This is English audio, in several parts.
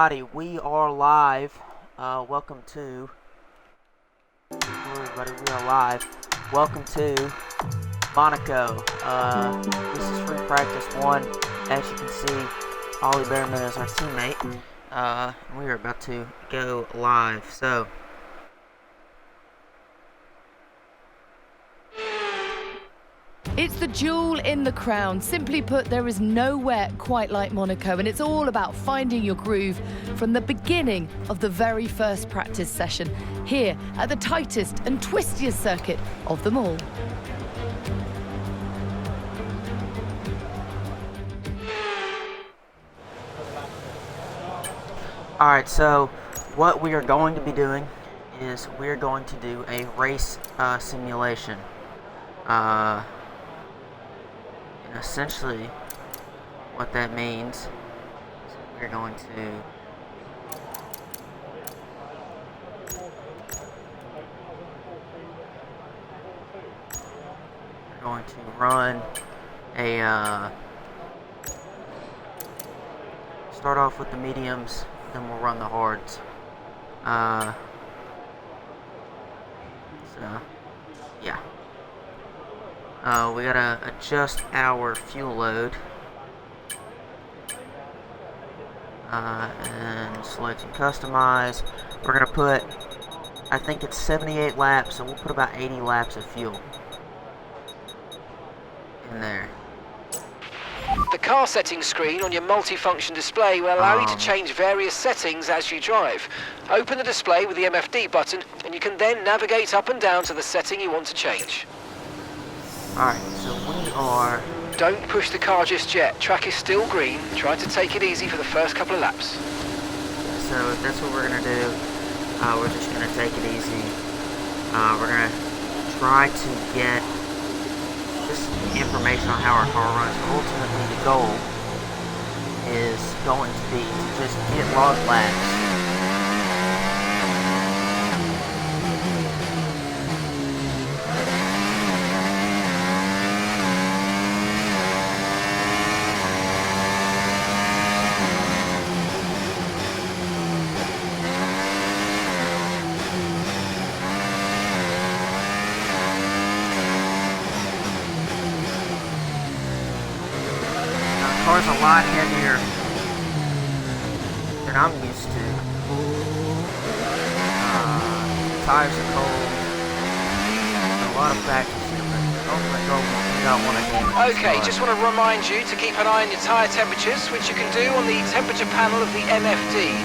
Everybody, we are live. Welcome to. Hello, everybody, we are live. Welcome to Monaco. This is free practice one. As you can see, Ollie Behrman is our teammate. We are about to go live. So. It's the jewel in the crown. Simply put, there is nowhere quite like Monaco, and it's all about finding your groove from the beginning of the very first practice session, here at the tightest and twistiest circuit of them all. Alright, so what we are going to be doing is we are going to do a race simulation. And essentially, what that means is we're going to run a start off with the mediums, then we'll run the hards. So yeah. We gotta adjust our fuel load. And select and customize. We're gonna put, I think it's 78 laps, so we'll put about 80 laps of fuel in there. The car settings screen on your multifunction display will allow you to change various settings as you drive. Open the display with the MFD button, and you can then navigate up and down to the setting you want to change. Alright, so we are... Don't push the car just yet. Track is still green. Try to take it easy for the first couple of laps. So that's what we're going to do. We're just going to take it easy. We're going to try to get just information on how our car runs. Ultimately, the goal is going to be to just get log laps. Car's a lot heavier than I'm used to. Tires are cold. A lot of practice here, but ultimately we don't want to damage. Okay, just want to remind you to keep an eye on your tyre temperatures, which you can do on the temperature panel of the MFD.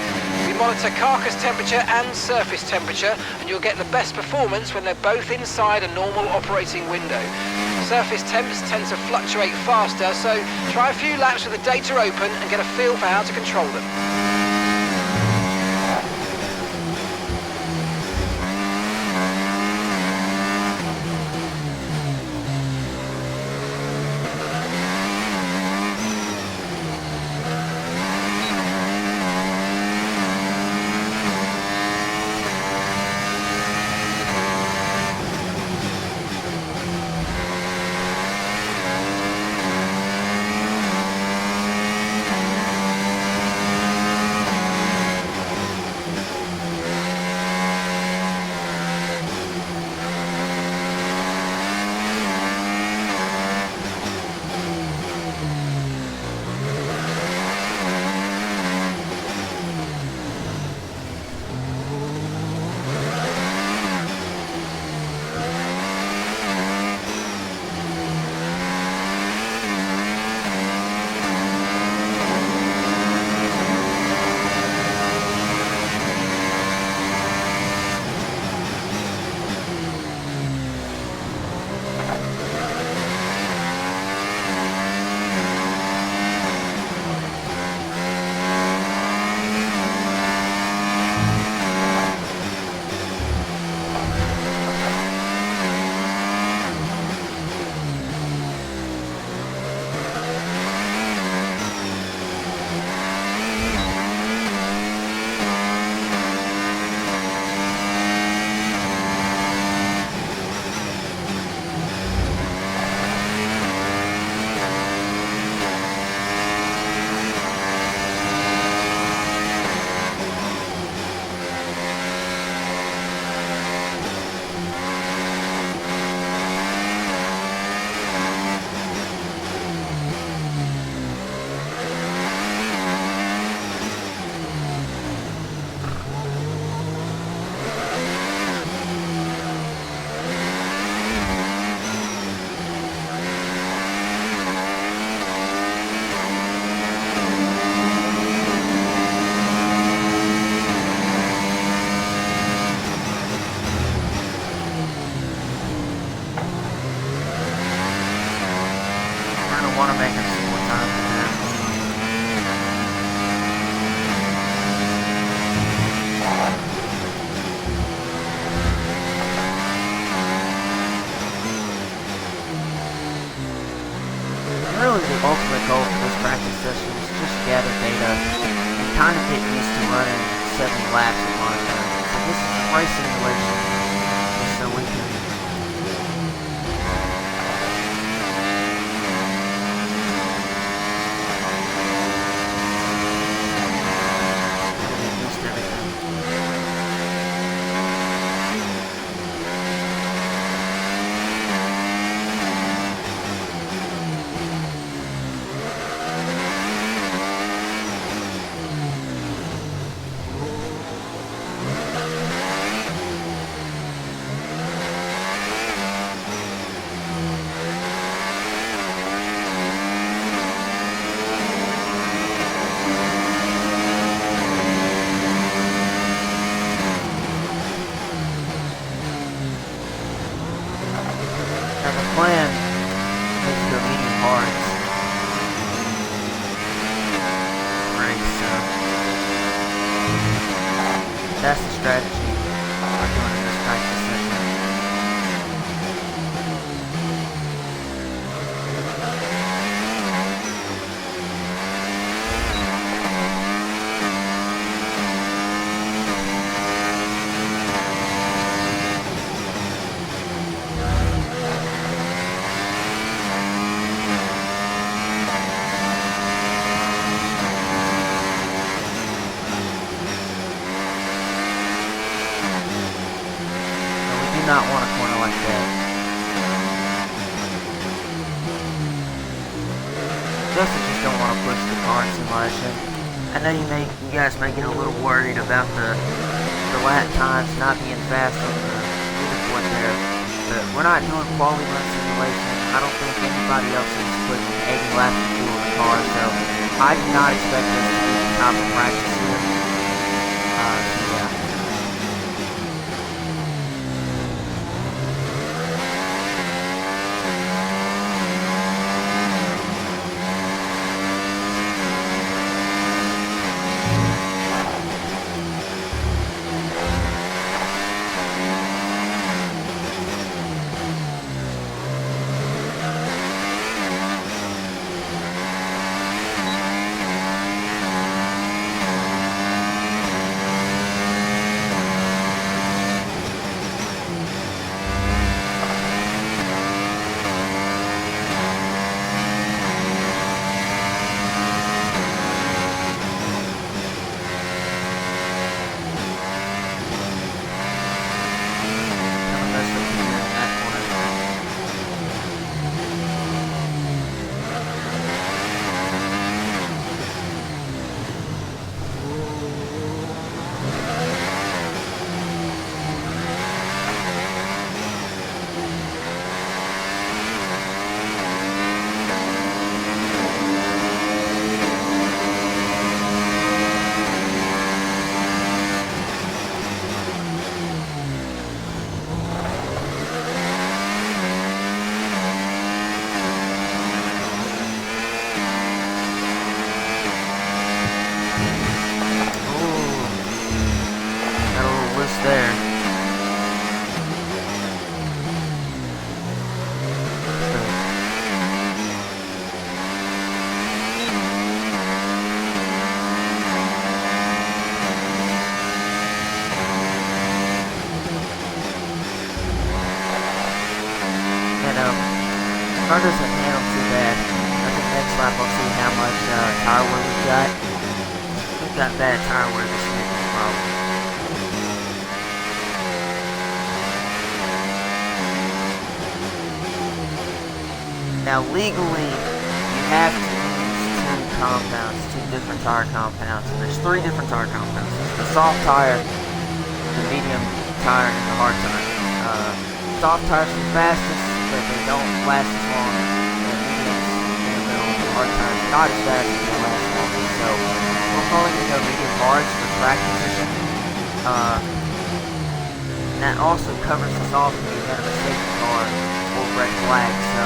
We monitor carcass temperature and surface temperature, and you'll get the best performance when they're both inside a normal operating window. Surface temps tend to fluctuate faster, so try a few laps with the data open and get a feel for how to control them. running 70 laps at Monaco. So this is a race simulation, just so we can get used to everything. Now the plan is to go medium hards race, so that's the strategy we're doing in this practice session. Not want a corner like that. Just don't want to push the car in simulation. I know you guys may get a little worried about the lap times not being fast on the leaderboard there, but we're not doing quality run simulation. I don't think anybody else is putting 80 laps of fuel in the car, so I do not expect us to be at the top of practice here. So yeah. There. Car doesn't handle too bad. I think next lap I'll see how much tire wear we've got. We've got bad tire wear this week, probably. Now legally, you have to use two compounds, two different tire compounds, and there's three different tire compounds. There's the soft tire, the medium tire, and the hard tire. Soft tires are the fastest, but they don't last as long. The mediums in the middle, the hard tires are not as fast, but they last longer. So we're probably going to go medium hards for track position. And that also covers us off in the event of a safety car or red flag. So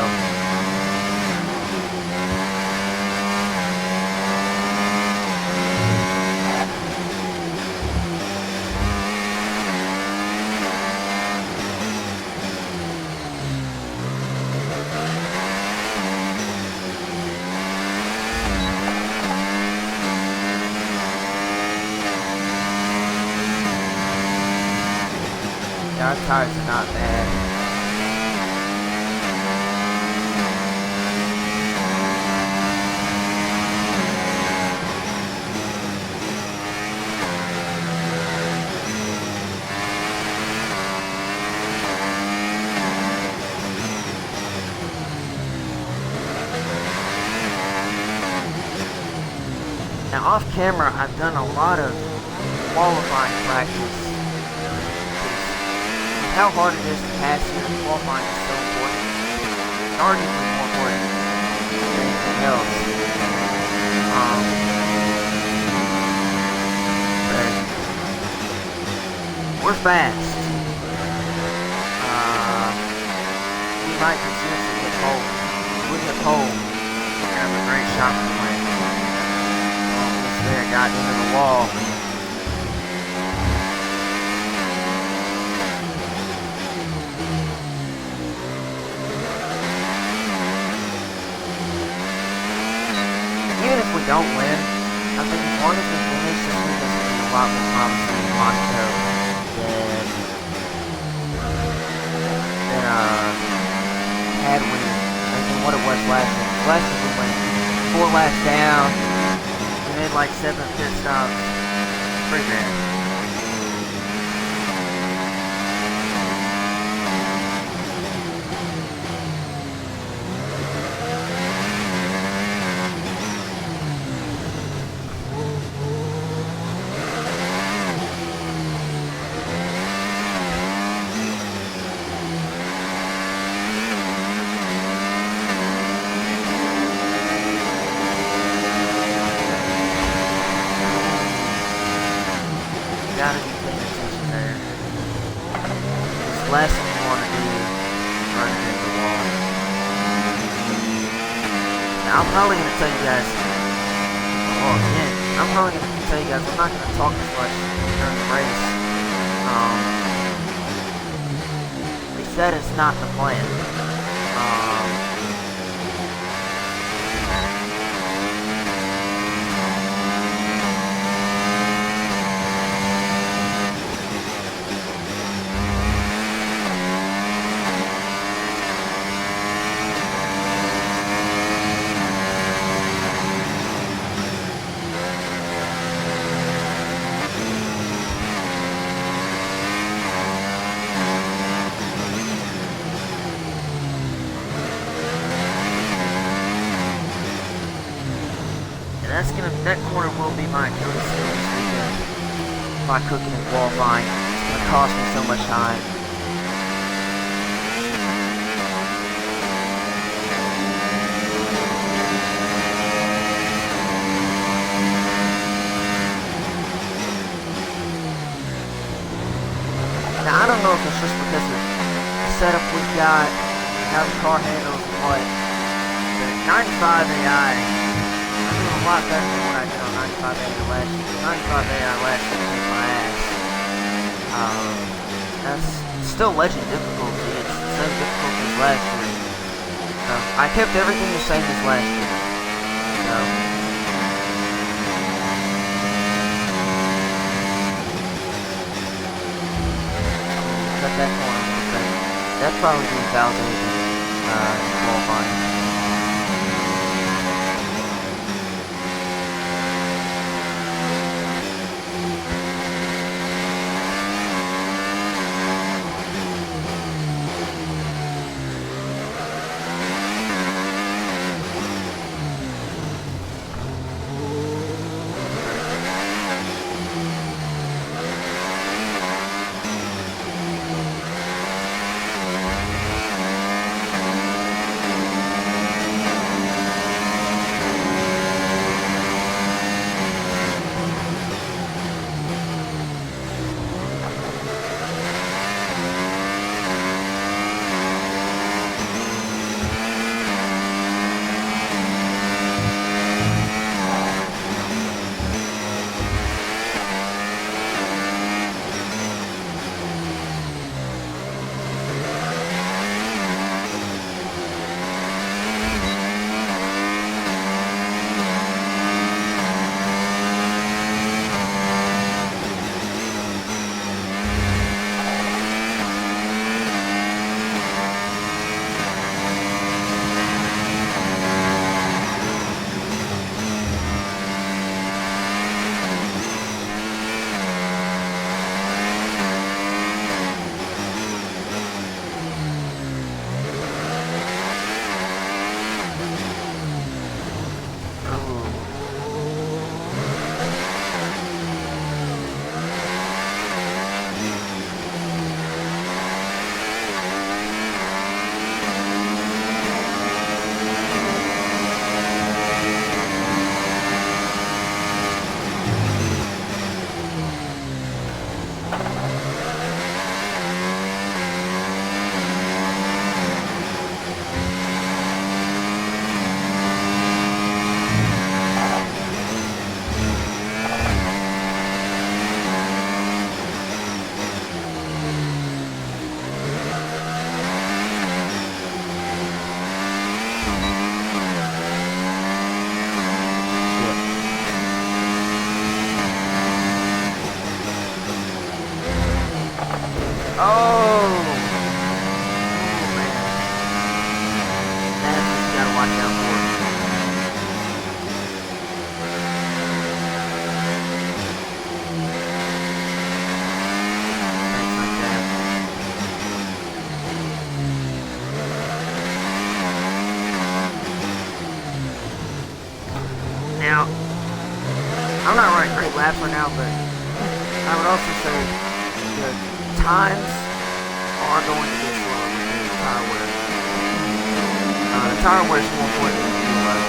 our tires are not bad. Now off camera, I've done a lot of qualifying practice. How hard it is to pass here in qualifying is so important. It's arguably more important than anything else. But we're fast. We might potentially get pole. With a pole, we have a great shot for the win. There, got into the wall. Even if we don't win, I think as long as we finish, this week is going to be a lot more promising in Monaco than had we, than what it was last year. Last year we went 4 laps down. Made like 7 pit stops. Pretty bad. Gotta be paying attention there. It's the last thing you want to do is running into the wall. Now, I'm probably going to tell you guys, I'm not going to talk as much during the race. They said it's not the plan. That corner will be my Achilles heel this weekend. By cooking and qualifying, it's going to cost me so much time. Now I don't know if it's just because of the setup we've got, how the car handles and what, but 95 AI. A lot better than what I did on 95 AI last year. 95 AI last year kicked my ass. That's still legend difficulty. It's the same difficulty as last year. So I kept everything the same as last year. So cut that corner. That's probably be validated in qualifying. Oh! Man. That's what you gotta watch out for. Things like that. Now, I'm not running great laps right now, but I would also say the times are going to get slower because of tire wear. The tire wear is more important than the fuel load.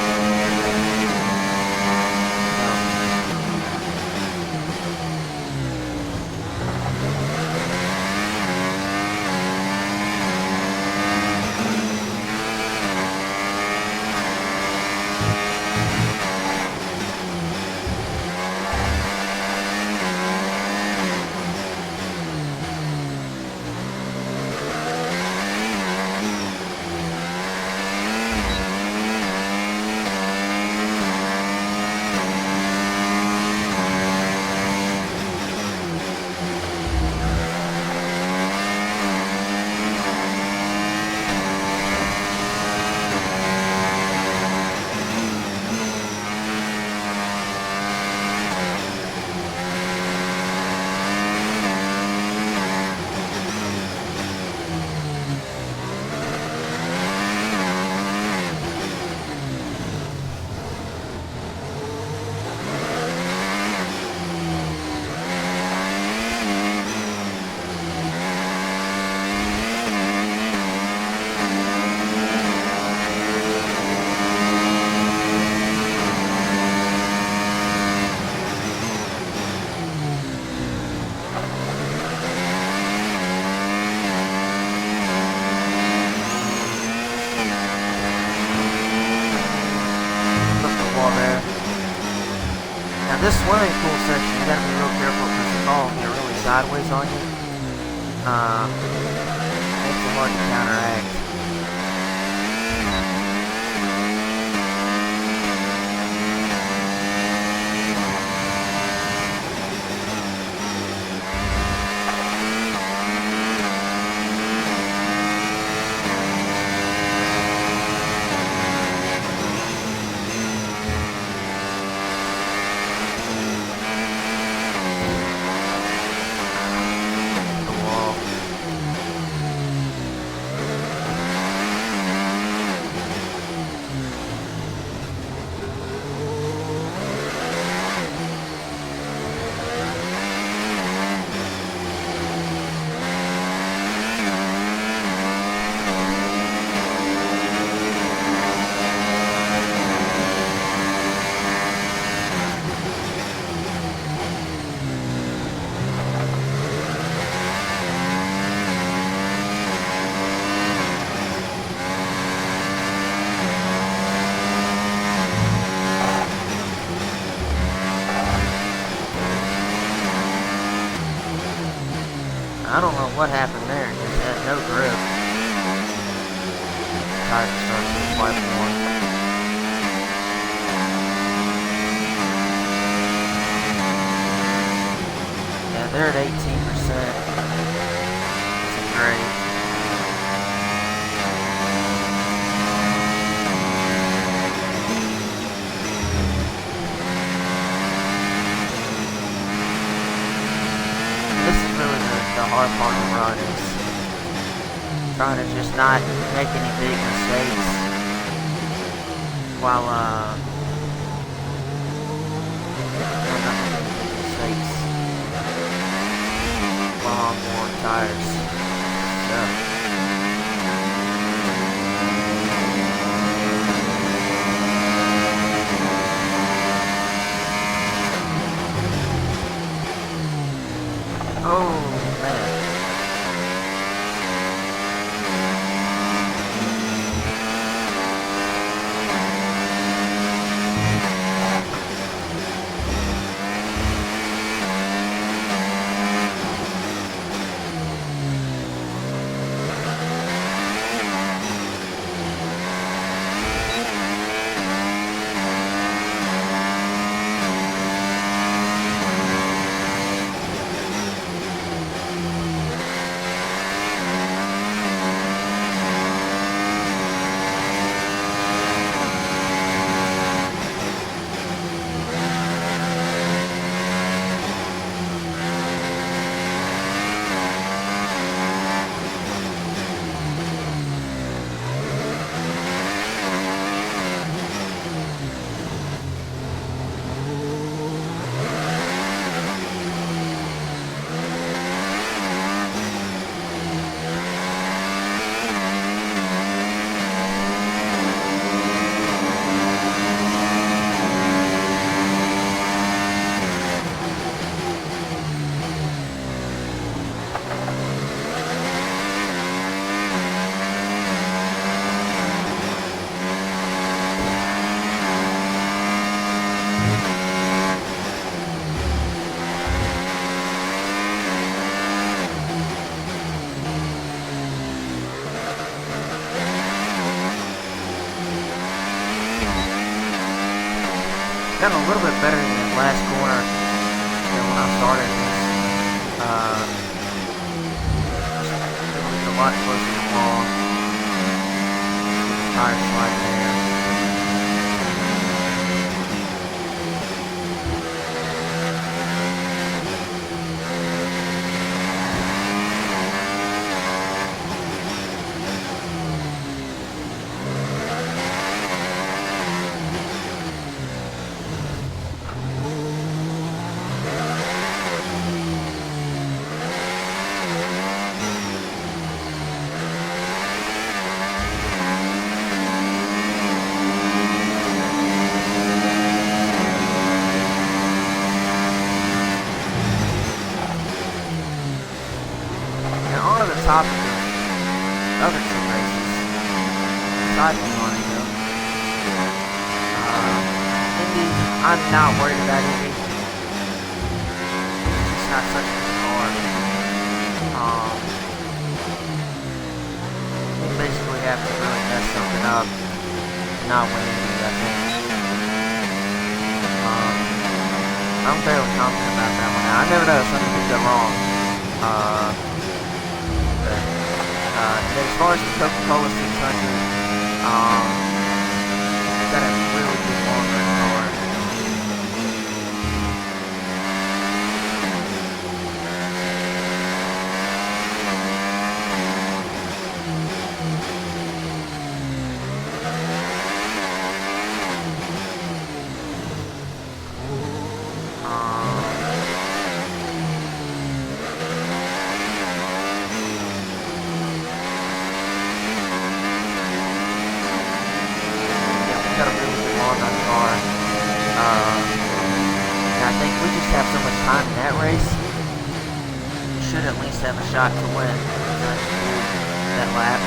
This swimming pool section, you gotta be real careful because the ball can get really sideways on you. Makes it hard to counteract. I don't know what happened there. It just had no grip. Tires started to wipe more. Yeah, they're at 18%. It's great. This is really the hard part of the run is trying to just not make any big mistakes while not making any big mistakes while I'm on tires. So. Oh man. gotten a little bit better in the last corner than when I started this. A lot closer to the wall. Tire slide there. Top of the other two races, aside from Monaco. Indy, I'm not worried about Indy. It's just not such a good car. You basically have to really mess something up and not win Indy, I think. I'm fairly confident about that one. Now, I never know, some people go wrong. As far as the Coca-Cola 600, got a really good long run car. I think we just have so much time in that race. We should at least have a shot to win that lap.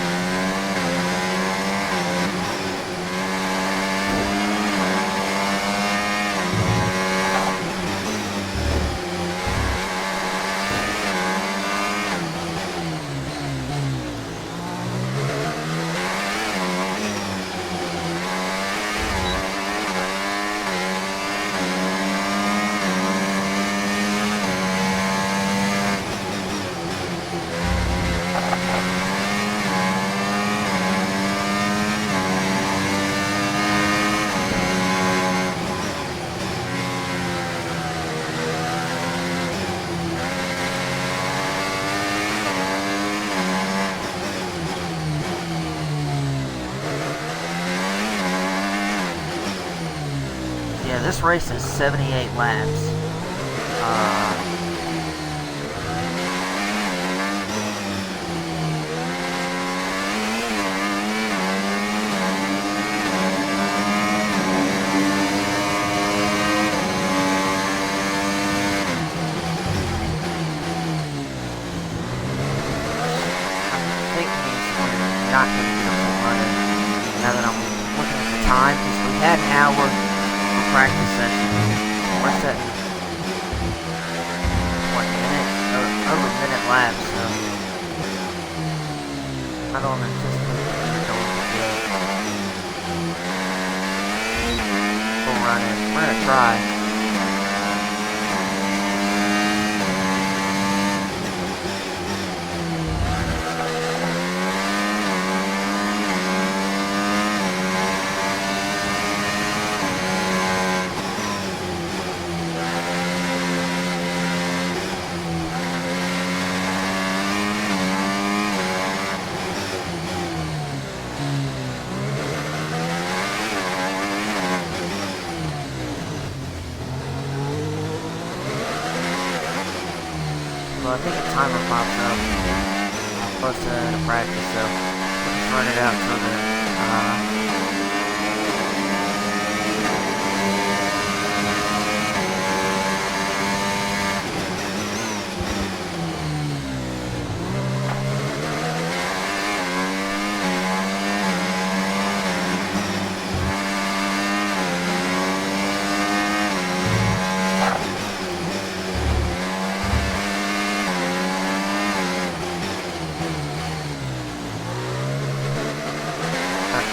Yeah, this race is 78 laps. I think we're not going to get up and running now that I'm looking at the time, because we had an hour practice session. We're setting 1 minute, over a minute laps, so I don't anticipate we're going to get full running. We're going to try. Well, I think a timer pops up close to the practice, so we'll just run it out till then.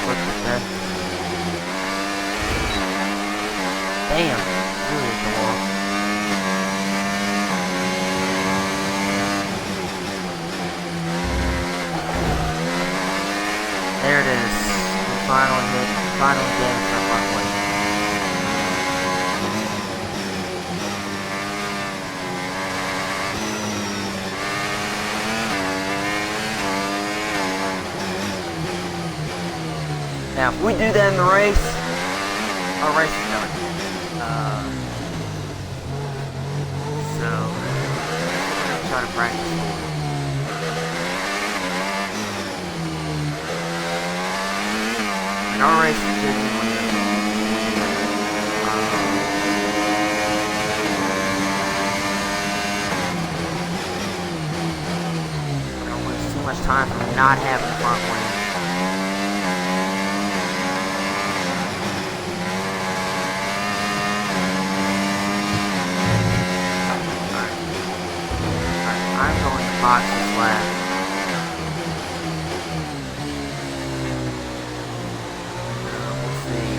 With finally damaged my front wing. Now, if we do that in the race, our race is done. So, I'm trying to practice. And our race is genuinely good. I don't waste too much time from not having the front wing. I'm going to box this lap. We'll see.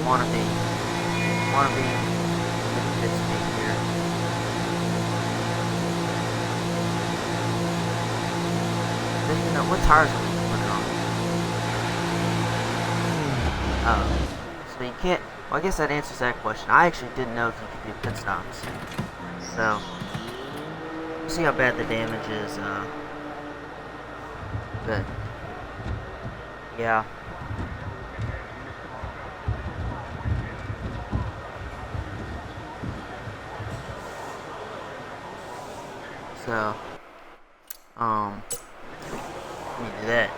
Wanna be pit speed here. Then, you know, what tires are we putting on? So you can't. Well, I guess that answers that question. I actually didn't know if you could do pit stops. So, we'll see how bad the damage is, but, yeah. So, let me do that.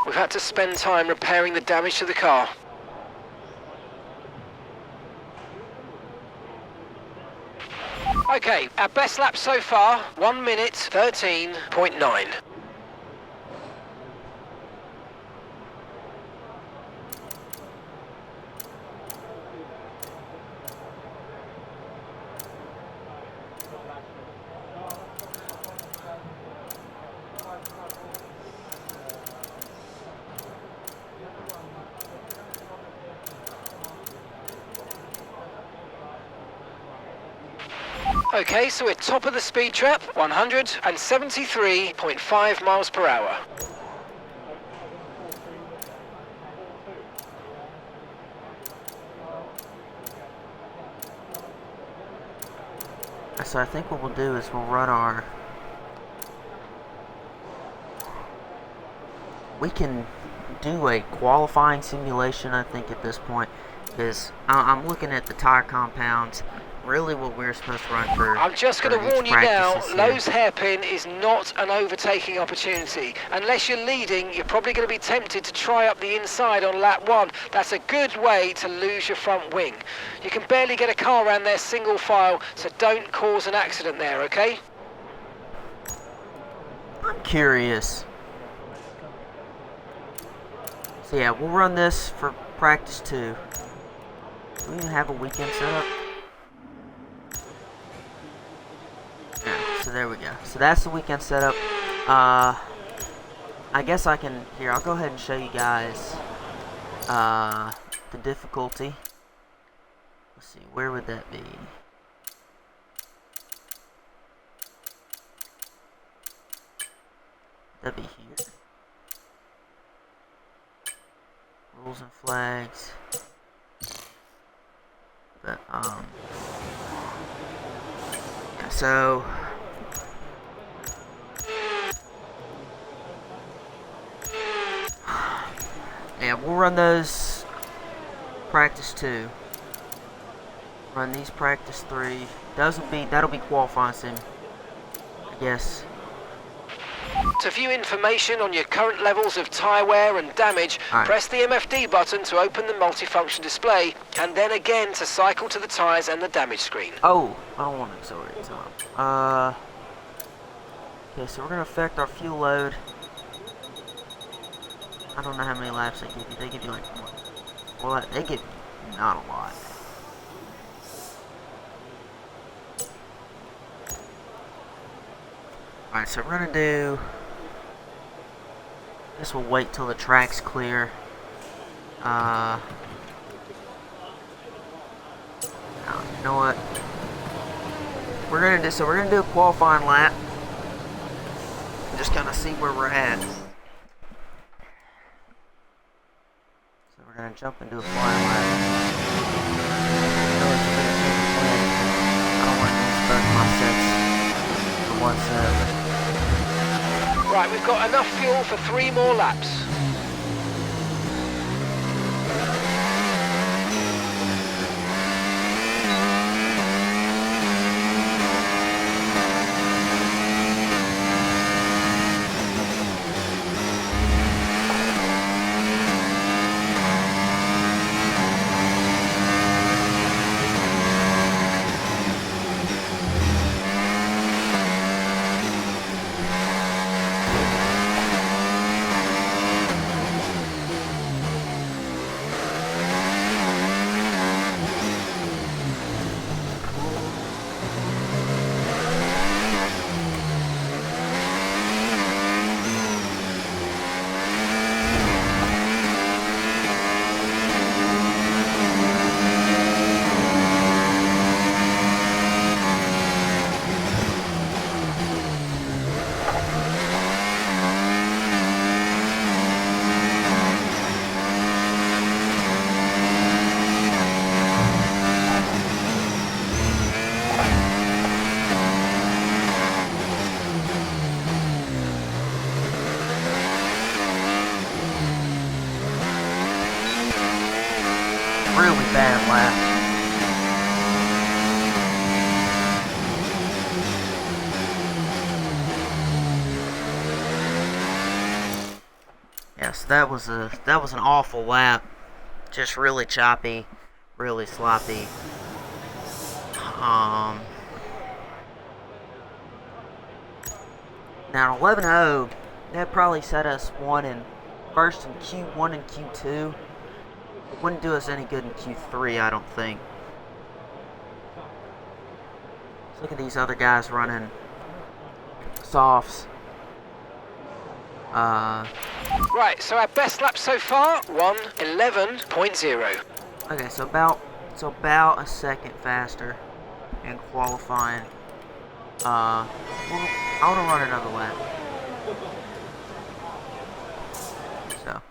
We've had to spend time repairing the damage to the car. Okay, our best lap so far, 1 minute 13.9. Okay, so we're top of the speed trap, 173.5 miles per hour. So I think what we'll do is we'll run our... We can do a qualifying simulation, I think, at this point, because I'm looking at the tire compounds. Really what we're supposed to run for. I'm just going to warn you now, Lowe's hairpin is not an overtaking opportunity. Unless you're leading, you're probably going to be tempted to try up the inside on lap 1. That's a good way to lose your front wing. You can barely get a car around there single file, so don't cause an accident there, okay? I'm curious. So yeah, we'll run this for practice 2. Do we even have a weekend setup? So there we go. So that's the weekend setup. I guess I can... Here, I'll go ahead and show you guys the difficulty. Let's see, where would that be? That'd be here. Rules and flags. But, yeah, so... Yeah, we'll run those practice 2. Run these practice 3. That'll be qualifying sim, I guess. To view information on your current levels of tyre wear and damage, press the MFD button to open the multifunction display, and then again to cycle to the tyres and the damage screen. Oh, I don't want to accelerate time. Okay, so we're gonna affect our fuel load. I don't know how many laps they give you. They give you like one. Well, they give you not a lot. Alright, so we're gonna do... I guess we'll wait till the track's clear. You know what? We're gonna do a qualifying lap. Just kind of see where we're at. So we're gonna jump into a flying lap. I don't want to use both my sets for one set. Right, we've got enough fuel for 3 more laps. Really bad lap. Yes, that was an awful lap. Just really choppy, really sloppy. Now 11.0, that probably set us first in Q1 and Q2. It wouldn't do us any good in Q3, I don't think. Let's look at these other guys running softs. Right, so our best lap so far, 1:11.0. Okay, so about a second faster in qualifying. I want to run another lap. So.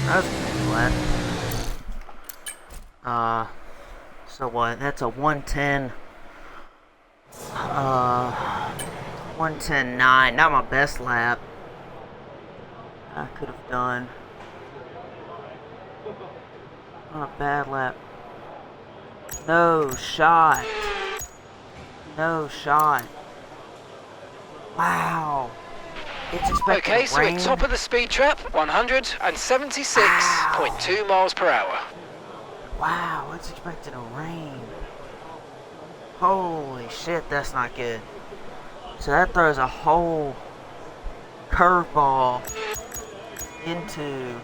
That's pretty flat. So what? That's a 110. 110.9. Not my best lap. I could have done. Not a bad lap. No shot. No shot. Wow. It's expected Okay, to so rain. we're top of the speed trap, 176.2 miles per hour. Wow, it's expected to rain. Holy shit, that's not good. So that throws a whole curveball into...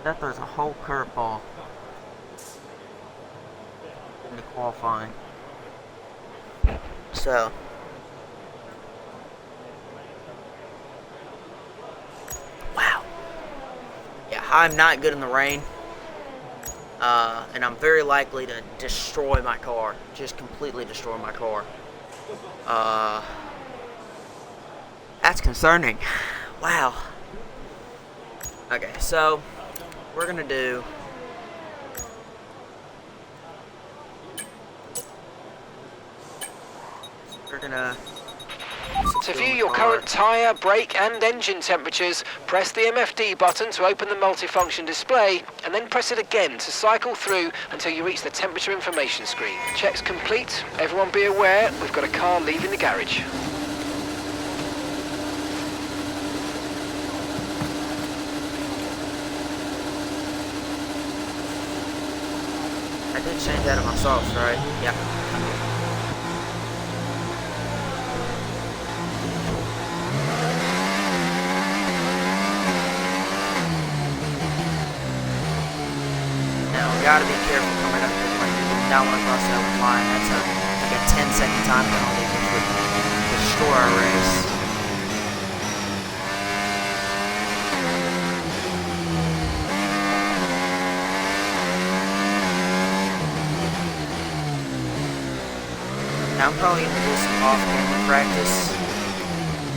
That throws a whole curveball into qualifying. So... Wow. Yeah, I'm not good in the rain. And I'm very likely to destroy my car. Just completely destroy my car. That's concerning. Wow. Okay, so we're gonna do... We're gonna... To view your current tyre, brake and engine temperatures, press the MFD button to open the multifunction display, and then press it again to cycle through until you reach the temperature information screen. Checks complete. Everyone be aware, we've got a car leaving the garage. I did change out of my sauce, right? Yeah. Now, we gotta be careful coming up here. Like, you do not want to cross that line. That's like a 10-second time penalty, which would destroy our race. Now, I'm probably going to do some off-camera practice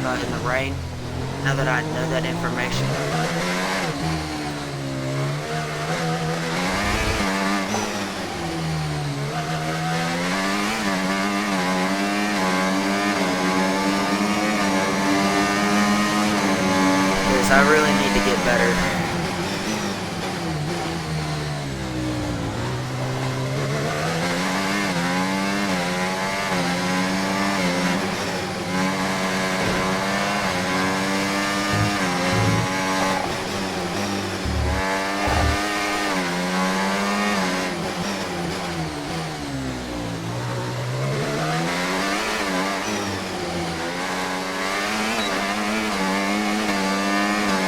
in the rain, now that I know that information. Because I really need to get better.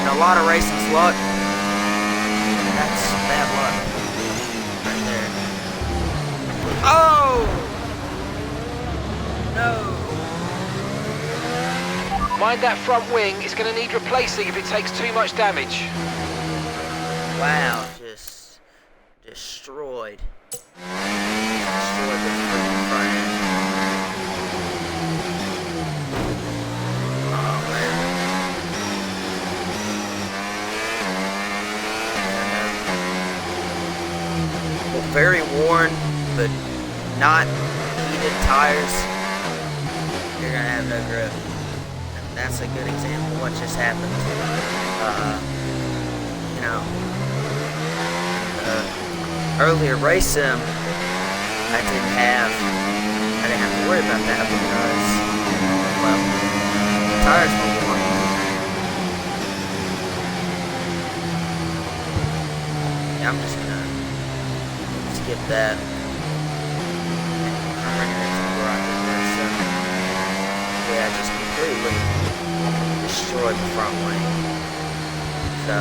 A lot of racing's luck. That's bad luck. Right there. Oh! No! Mind that front wing, it's going to need replacing if it takes too much damage. Wow, just destroyed. Destroyed the freaking front end. Oh, man. Very worn, but not heated tires, you're gonna have no grip. And that's a good example of what just happened. You know, earlier race sim, I didn't have to worry about that because, well, the tires were worn. Yeah, I'm just gonna skip that. I'm bringing it to the garage there, so yeah, I just completely destroyed the front wing. So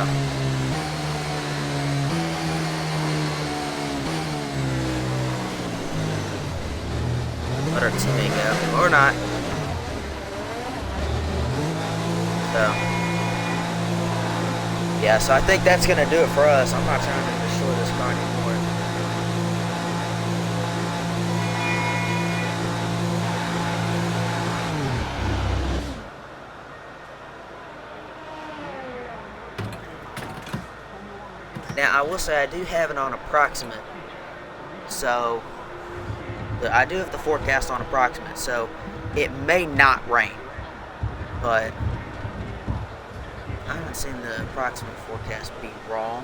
let our teammate go, or not. So yeah, so I think that's gonna do it for us. I'm not trying to destroy this car anymore. Now, I will say I do have it on approximate, so I do have the forecast on approximate, so it may not rain, but I haven't seen the approximate forecast be wrong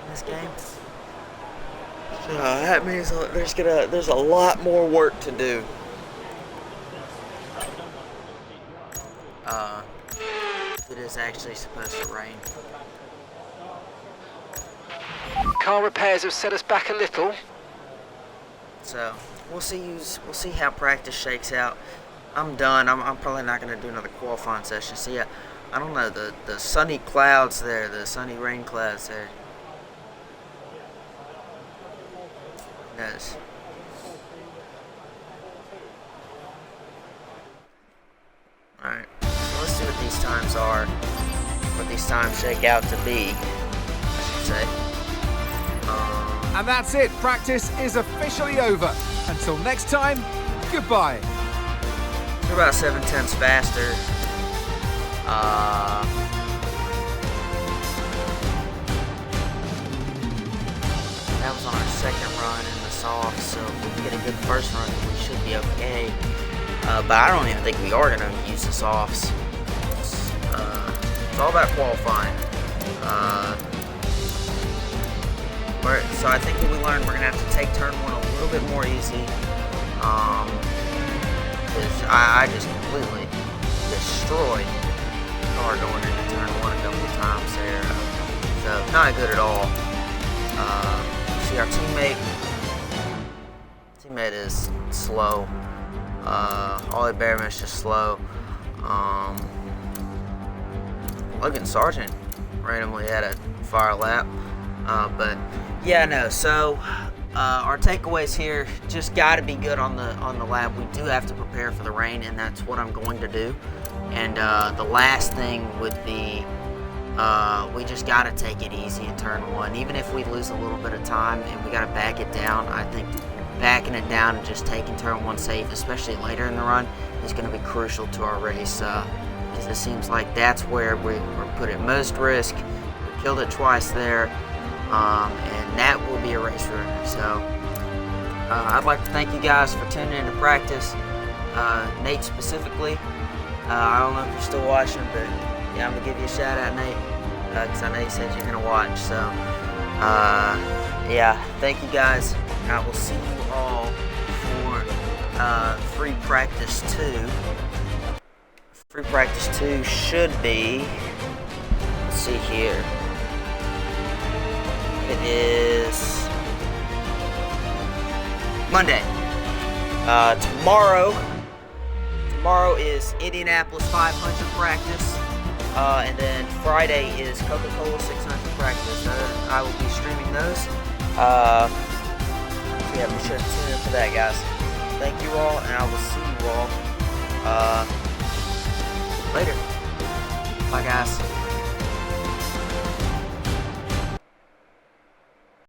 in this game. So that means there's a lot more work to do. is actually supposed to rain. Car repairs have set us back a little. So we'll see how practice shakes out. I'm done. I'm probably not going to do another qualifying session. So yeah, I don't know, the sunny clouds there, the sunny rain clouds there. Who knows? Alright, so let's see what these times are, what these times shake out to be, I should say. And that's it. Practice is officially over. Until next time, goodbye. We're about 7/10 faster. That was on our second run in the soft, so if we can get a good first run, we should be okay. But I don't even think we are going to use the softs. It's all about qualifying. So I think what we learned, we're going to have to take turn one a little bit more easy. Because I just completely destroyed the car going into turn one a couple of times there. So not good at all. See our teammate is slow. Ollie Behrman is just slow. Logan Sargent randomly had a fire lap. But yeah, no. So our takeaways here, just got to be good on the lap. We do have to prepare for the rain, and that's what I'm going to do. And the last thing would be we just got to take it easy in turn one. Even if we lose a little bit of time and we got to back it down, I think backing it down and just taking turn one safe, especially later in the run, is going to be crucial to our race. Because it seems like that's where we're put at most risk. We killed it twice there. And that will be a race ruiner. So I'd like to thank you guys for tuning in to practice. Nate specifically. I don't know if you're still watching, but yeah, I'm going to give you a shout out, Nate, because I know you said you're going to watch. So yeah, thank you guys. I will see you all for free practice 2. Free practice 2 should be, let's see here. It is Monday. Tomorrow is Indianapolis 500 practice, and then Friday is Coca-Cola 600 practice. I will be streaming those. So yeah, be sure to tune in for that, guys. Thank you all, and I will see you all later. Bye, guys.